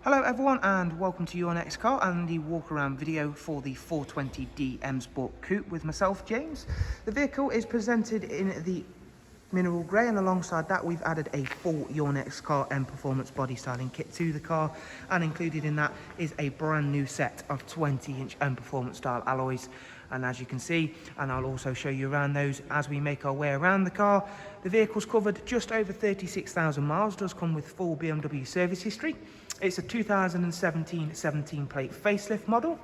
Hello everyone and welcome to your next car and the walk around video for the 420D M Sport Coupe with myself, James. The vehicle is presented in the mineral grey, and alongside that we've added a full Your Next Car M Performance body styling kit to the car, and included in that is a brand new set of 20-inch M Performance style alloys. And as you can see, and I'll also show you around those as we make our way around the car, the vehicle's covered just over 36,000 miles, does come with full BMW service history. It's a 2017 17 plate facelift model.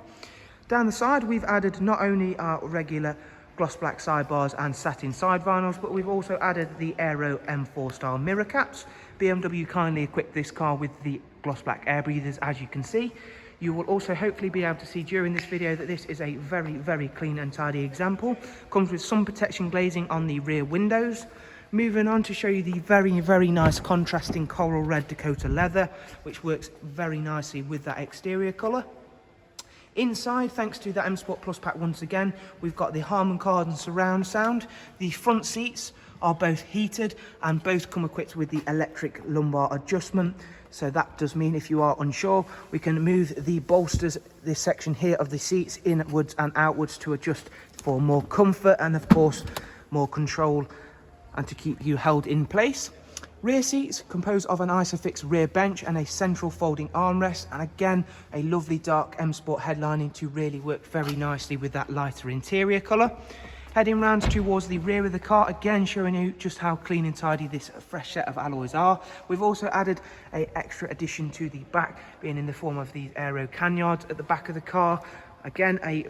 Down the side we've added not only our regular gloss black sidebars and satin side vinyls, but we've also added the Aero M4 style mirror caps. BMW kindly equipped this car with the gloss black air breathers, as you can see. You will also hopefully be able to see during this video that this is a very clean and tidy example. Comes with sun protection glazing on the rear windows. Moving on to show you the very nice contrasting coral red Dakota leather, which works very nicely with that exterior colour. Inside, thanks to the M Sport Plus pack once again, we've got the Harman Kardon surround sound. The front seats are both heated and both come equipped with the electric lumbar adjustment. So that does mean if you are unsure, we can move the bolsters, this section here of the seats, inwards and outwards to adjust for more comfort and of course more control and to keep you held in place. Rear seats composed of an Isofix rear bench and a central folding armrest, and again a lovely dark M Sport headlining to really work very nicely with that lighter interior colour. Heading round towards the rear of the car, again showing you just how clean and tidy this fresh set of alloys are. We've also added an extra addition to the back, being in the form of these aero canyards at the back of the car. Again a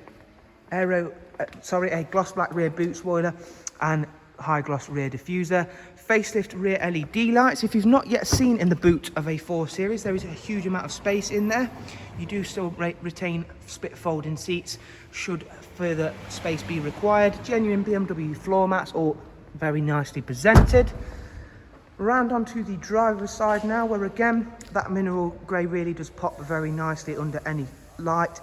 gloss black rear boot spoiler and high gloss rear diffuser. Facelift rear LED lights. If you've not yet seen in the boot of a 4 Series, there is a huge amount of space in there. You do still retain split folding seats should further space be required. Genuine BMW floor mats, all very nicely presented. Round onto the driver's side now, where again that mineral grey really does pop very nicely under any light.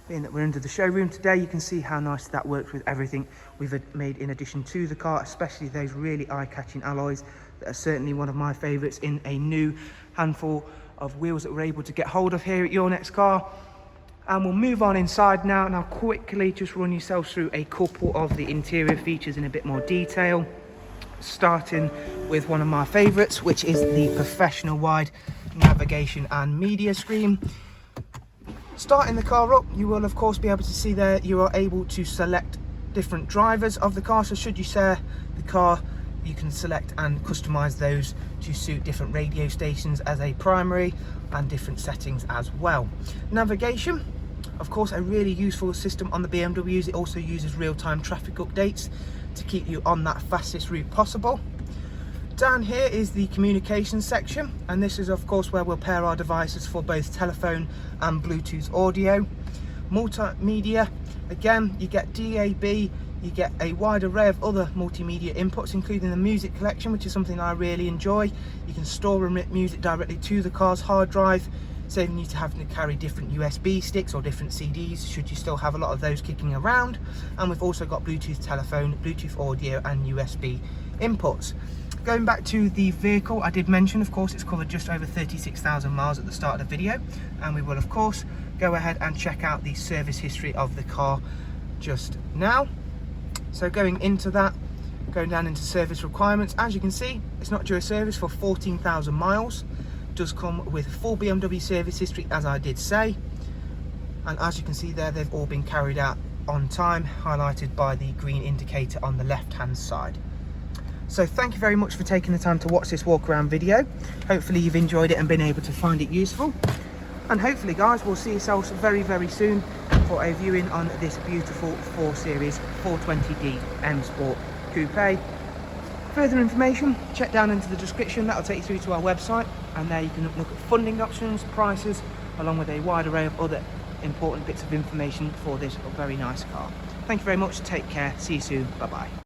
Being that we're under the showroom today, you can see how nice that works with everything we've made in addition to the car, especially those really eye-catching alloys that are certainly one of my favourites in a new handful of wheels that we're able to get hold of here at Your Next Car. And we'll move on inside now, and I'll quickly just run yourselves through a couple of the interior features in a bit more detail, starting with one of my favourites, which is the professional wide navigation and media screen. Starting the car up, you will of course be able to see there you are able to select different drivers of the car. So should you share the car, you can select and customize those to suit different radio stations as a primary and different settings as well. Navigation, of course, a really useful system on the BMWs. It also uses real-time traffic updates to keep you on that fastest route possible. Down here is the communication section, and this is of course where we'll pair our devices for both telephone and Bluetooth audio. Multimedia, again you get DAB, you get a wide array of other multimedia inputs, including the music collection, which is something I really enjoy. You can store and remit music directly to the car's hard drive, saving you to having to carry different USB sticks or different CDs should you still have a lot of those kicking around. And we've also got Bluetooth telephone, Bluetooth audio and USB inputs. Going back to the vehicle, I did mention of course it's covered just over 36,000 miles at the start of the video, and we will of course go ahead and check out the service history of the car just now. So going into that, going down into service requirements, as you can see it's not due a service for 14,000 miles. It does come with full BMW service history, as I did say, and as you can see there, they've all been carried out on time, highlighted by the green indicator on the left hand side. So thank you very much for taking the time to watch this walk around video. Hopefully you've enjoyed it and been able to find it useful. And hopefully guys, we'll see yourselves very soon for a viewing on this beautiful 4 Series 420D M Sport Coupe. Further information, check down into the description. That'll take you through to our website, and there you can look at funding options, prices, along with a wide array of other important bits of information for this very nice car. Thank you very much, take care, see you soon, bye bye.